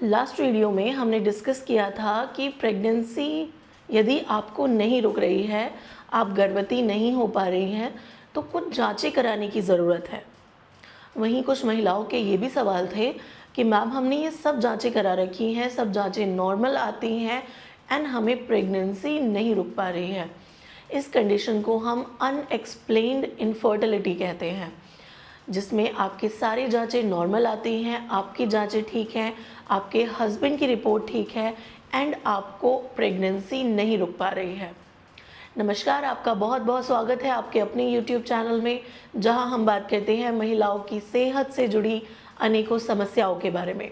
Last video में हमने discuss किया था कि प्रेगनेंसी यदि आपको नहीं रुक रही है, आप गर्भवती नहीं हो पा रही हैं, तो कुछ जांचें कराने की ज़रूरत है। वहीं कुछ महिलाओं के ये भी सवाल थे कि मैम हमने ये सब जांचें करा रखी हैं, सब जांचें नॉर्मल आती हैं एंड हमें प्रेगनेंसी नहीं रुक पा रही है। इस कंडीशन को हम अनएक्सप्लेन्ड इनफर्टिलिटी कहते हैं, जिसमें आपकी सारी जांचें नॉर्मल आती हैं, आपकी जांचें ठीक हैं, आपके हस्बैंड की रिपोर्ट ठीक है एंड आपको प्रेगनेंसी नहीं रुक पा रही है। नमस्कार, आपका बहुत बहुत स्वागत है आपके अपने YouTube चैनल में, जहां हम बात करते हैं महिलाओं की सेहत से जुड़ी अनेकों समस्याओं के बारे में।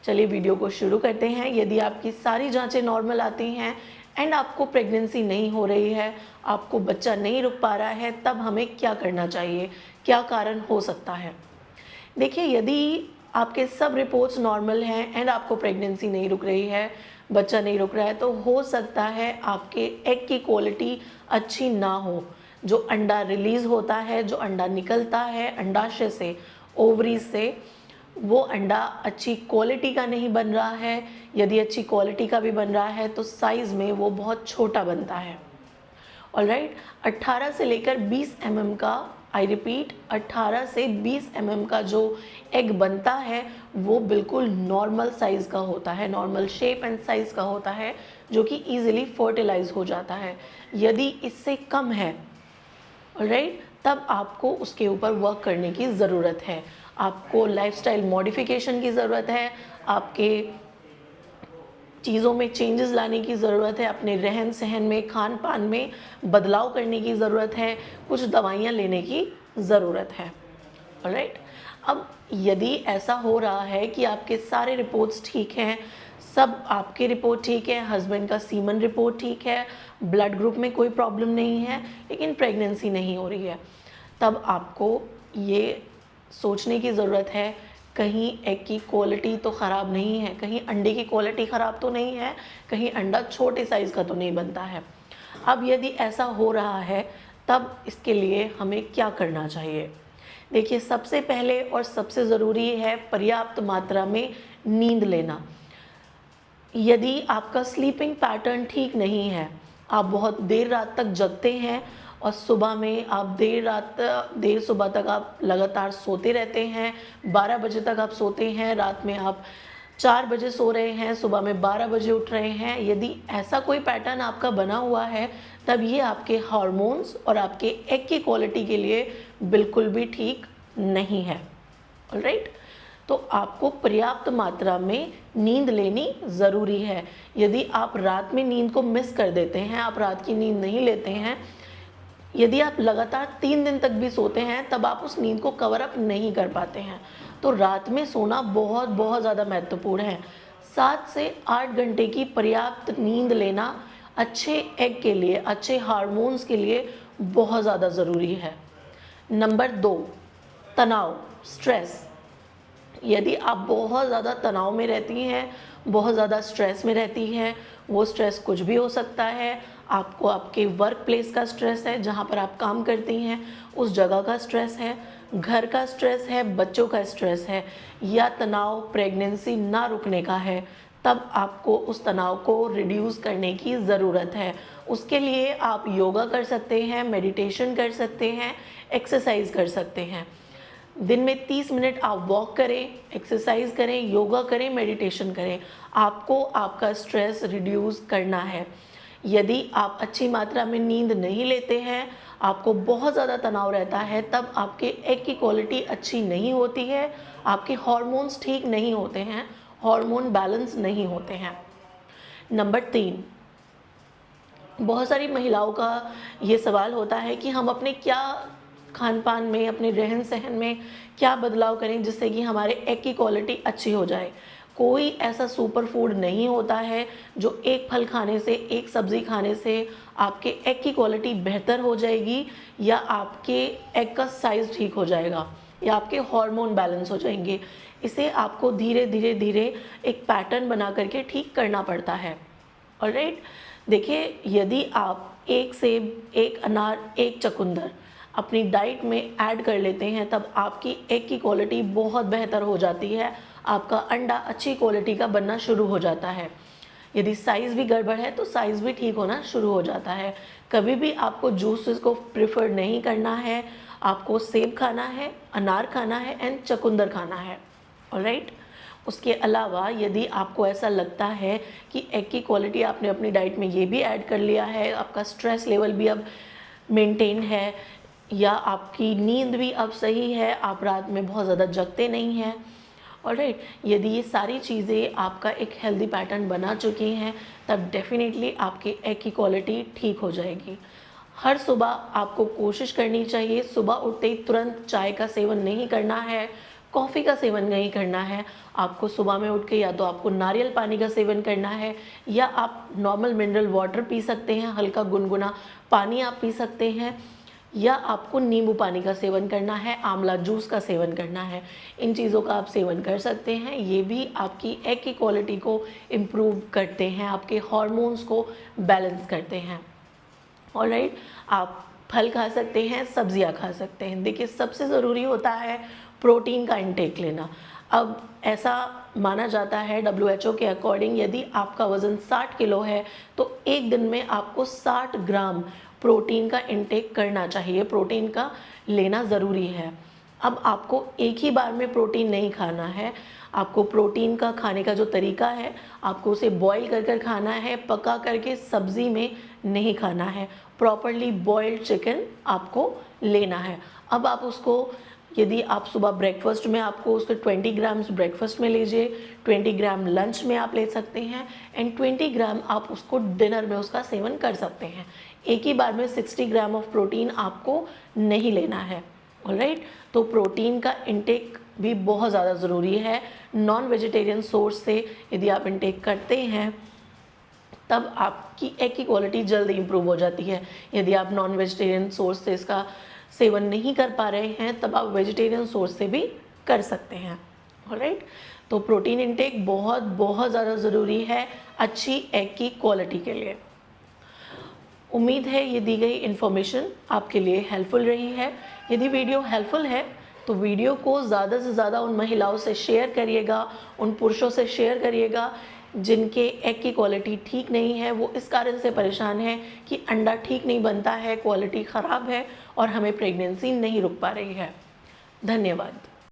चलिए वीडियो को शुरू करते हैं। यदि आपकी सारी जांचें नॉर्मल आती हैं एंड आपको प्रेगनेंसी नहीं हो रही है, आपको बच्चा नहीं रुक पा रहा है, तब हमें क्या करना चाहिए, क्या कारण हो सकता है। देखिए, यदि आपके सब रिपोर्ट्स नॉर्मल हैं एंड आपको प्रेगनेंसी नहीं रुक रही है, बच्चा नहीं रुक रहा है, तो हो सकता है आपके एग की क्वालिटी अच्छी ना हो। जो अंडा रिलीज़ होता है, जो अंडा निकलता है अंडाशय से, ओवरीज से, वो अंडा अच्छी क्वालिटी का नहीं बन रहा है। यदि अच्छी क्वालिटी का भी बन रहा है तो साइज़ में वो बहुत छोटा बनता है। ऑलराइट, 18 से लेकर 20 का, आई रिपीट 18 से 20 का जो एग बनता है वो बिल्कुल नॉर्मल साइज़ का होता है, नॉर्मल शेप एंड साइज़ का होता है, जो कि ईजिली फर्टिलाइज हो जाता है। यदि इससे कम है, ऑलराइट, तब आपको उसके ऊपर वर्क करने की ज़रूरत है। आपको लाइफस्टाइल मॉडिफिकेशन की ज़रूरत है, आपके चीज़ों में चेंजेस लाने की ज़रूरत है, अपने रहन सहन में, खान पान में बदलाव करने की ज़रूरत है, कुछ दवाइयाँ लेने की ज़रूरत है। ऑलराइट, अब यदि ऐसा हो रहा है कि आपके सारे रिपोर्ट्स ठीक हैं, सब आपकी रिपोर्ट ठीक है, हस्बैंड का सीमन रिपोर्ट ठीक है, ब्लड ग्रुप में कोई प्रॉब्लम नहीं है, लेकिन प्रेगनेंसी नहीं हो रही है, तब आपको ये सोचने की ज़रूरत है कहीं एग की क्वालिटी तो ख़राब नहीं है, कहीं अंडे की क्वालिटी ख़राब तो नहीं है, कहीं अंडा छोटे साइज़ का तो नहीं बनता है। अब यदि ऐसा हो रहा है, तब इसके लिए हमें क्या करना चाहिए। देखिए, सबसे पहले और सबसे ज़रूरी है पर्याप्त मात्रा में नींद लेना। यदि आपका स्लीपिंग पैटर्न ठीक नहीं है, आप बहुत देर रात तक जगते हैं और सुबह में आप देर सुबह तक आप लगातार सोते रहते हैं, 12 बजे तक आप सोते हैं, रात में आप 4 बजे सो रहे हैं, सुबह में 12 बजे उठ रहे हैं, यदि ऐसा कोई पैटर्न आपका बना हुआ है, तब ये आपके हार्मोन्स और आपके एग की क्वालिटी के लिए बिल्कुल भी ठीक नहीं है। ऑलराइट, तो आपको पर्याप्त मात्रा में नींद लेनी ज़रूरी है। यदि आप रात में नींद को मिस कर देते हैं, आप रात की नींद नहीं लेते हैं, यदि आप लगातार 3 दिन तक भी सोते हैं, तब आप उस नींद को कवर अप नहीं कर पाते हैं। तो रात में सोना बहुत बहुत ज़्यादा महत्वपूर्ण है। 7 से 8 घंटे की पर्याप्त नींद लेना अच्छे एग के लिए, अच्छे हार्मोन्स के लिए बहुत ज़्यादा ज़रूरी है। नंबर 2, तनाव, स्ट्रेस। यदि आप बहुत ज़्यादा तनाव में रहती हैं, बहुत ज़्यादा स्ट्रेस में रहती हैं, वो स्ट्रेस कुछ भी हो सकता है। आपको आपके वर्क प्लेस का स्ट्रेस है, जहाँ पर आप काम करती हैं उस जगह का स्ट्रेस है, घर का स्ट्रेस है, बच्चों का स्ट्रेस है, या तनाव प्रेगनेंसी ना रुकने का है, तब आपको उस तनाव को रिड्यूस करने की ज़रूरत है। उसके लिए आप योगा कर सकते हैं, मेडिटेशन कर सकते हैं, एक्सरसाइज कर सकते हैं। दिन में 30 मिनट आप वॉक करें, एक्सरसाइज करें, योगा करें, मेडिटेशन करें। आपको आपका स्ट्रेस रिड्यूस करना है। यदि आप अच्छी मात्रा में नींद नहीं लेते हैं, आपको बहुत ज़्यादा तनाव रहता है, तब आपके एग की क्वालिटी अच्छी नहीं होती है, आपके हार्मोन्स ठीक नहीं होते हैं, हार्मोन बैलेंस नहीं होते हैं। नंबर 3, बहुत सारी महिलाओं का ये सवाल होता है कि हम अपने क्या खान पान में, अपने रहन सहन में क्या बदलाव करें जिससे कि हमारे एग की क्वालिटी अच्छी हो जाए। कोई ऐसा सुपर फूड नहीं होता है जो एक फल खाने से, एक सब्ज़ी खाने से आपके एग की क्वालिटी बेहतर हो जाएगी, या आपके एग का साइज़ ठीक हो जाएगा, या आपके हार्मोन बैलेंस हो जाएंगे। इसे आपको धीरे धीरे धीरे एक पैटर्न बना करके ठीक करना पड़ता है। ऑलराइट, देखिए, यदि आप एक सेब, एक अनार, एक चुकंदर अपनी डाइट में ऐड कर लेते हैं, तब आपकी एग की क्वालिटी बहुत बेहतर हो जाती है, आपका अंडा अच्छी क्वालिटी का बनना शुरू हो जाता है। यदि साइज़ भी गड़बड़ है तो साइज़ भी ठीक होना शुरू हो जाता है। कभी भी आपको जूसेस को प्रेफर नहीं करना है, आपको सेब खाना है, अनार खाना है एंड चुकंदर खाना है। ऑलराइट। उसके अलावा यदि आपको ऐसा लगता है कि एग की क्वालिटी आपने अपनी डाइट में ये भी ऐड कर लिया है, आपका स्ट्रेस लेवल भी अब मेंटेन है या आपकी नींद भी अब सही है, आप रात में बहुत ज़्यादा जगते नहीं हैं, ऑलराइट, यदि ये सारी चीज़ें आपका एक हेल्दी पैटर्न बना चुकी हैं, तब डेफिनेटली आपकी एग की क्वालिटी ठीक हो जाएगी। हर सुबह आपको कोशिश करनी चाहिए, सुबह उठते ही तुरंत चाय का सेवन नहीं करना है, कॉफ़ी का सेवन नहीं करना है। आपको सुबह में उठ के या तो आपको नारियल पानी का सेवन करना है या आप नॉर्मल मिनरल वाटर पी सकते हैं, हल्का गुनगुना पानी आप पी सकते हैं, या आपको नींबू पानी का सेवन करना है, आंवला जूस का सेवन करना है। इन चीज़ों का आप सेवन कर सकते हैं। ये भी आपकी एग की क्वालिटी को इम्प्रूव करते हैं, आपके हार्मोन्स को बैलेंस करते हैं। ऑलराइट, आप फल खा सकते हैं, सब्जियां खा सकते हैं। देखिए, सबसे ज़रूरी होता है प्रोटीन का इंटेक लेना। अब ऐसा माना जाता है WHO के अकॉर्डिंग, यदि आपका वज़न 60 किलो है तो एक दिन में आपको 60 ग्राम प्रोटीन का इंटेक करना चाहिए, प्रोटीन का लेना ज़रूरी है। अब आपको एक ही बार में प्रोटीन नहीं खाना है, आपको प्रोटीन का खाने का जो तरीका है, आपको उसे बॉईल कर कर खाना है, पका करके सब्ज़ी में नहीं खाना है। प्रॉपरली बॉइल्ड चिकन आपको लेना है। अब आप उसको, यदि आप सुबह ब्रेकफास्ट में आपको उसके 20 ग्राम्स ब्रेकफास्ट में लीजिए, 20 ग्राम लंच में आप ले सकते हैं एंड 20 ग्राम आप उसको डिनर में उसका सेवन कर सकते हैं। एक ही बार में 60 ग्राम ऑफ प्रोटीन आपको नहीं लेना है। ऑलराइट, तो प्रोटीन का इंटेक भी बहुत ज़्यादा ज़रूरी है। नॉन वेजिटेरियन सोर्स से यदि आप इंटेक करते हैं तब आपकी एग की क्वालिटी जल्दी इंप्रूव हो जाती है। यदि आप नॉन वेजिटेरियन सोर्स से इसका सेवन नहीं कर पा रहे हैं तब आप वेजिटेरियन सोर्स से भी कर सकते हैं। ऑलराइट, तो प्रोटीन इंटेक बहुत बहुत ज़्यादा ज़रूरी है अच्छी एग की क्वालिटी के लिए। उम्मीद है ये दी गई इन्फॉर्मेशन आपके लिए हेल्पफुल रही है। यदि वीडियो हेल्पफुल है तो वीडियो को ज़्यादा से ज़्यादा उन महिलाओं से शेयर करिएगा, उन पुरुषों से शेयर करिएगा जिनके एग की क्वालिटी ठीक नहीं है। वो इस कारण से परेशान है कि अंडा ठीक नहीं बनता है, क्वालिटी ख़राब है और हमें प्रेगनेंसी नहीं रुक पा रही है। धन्यवाद।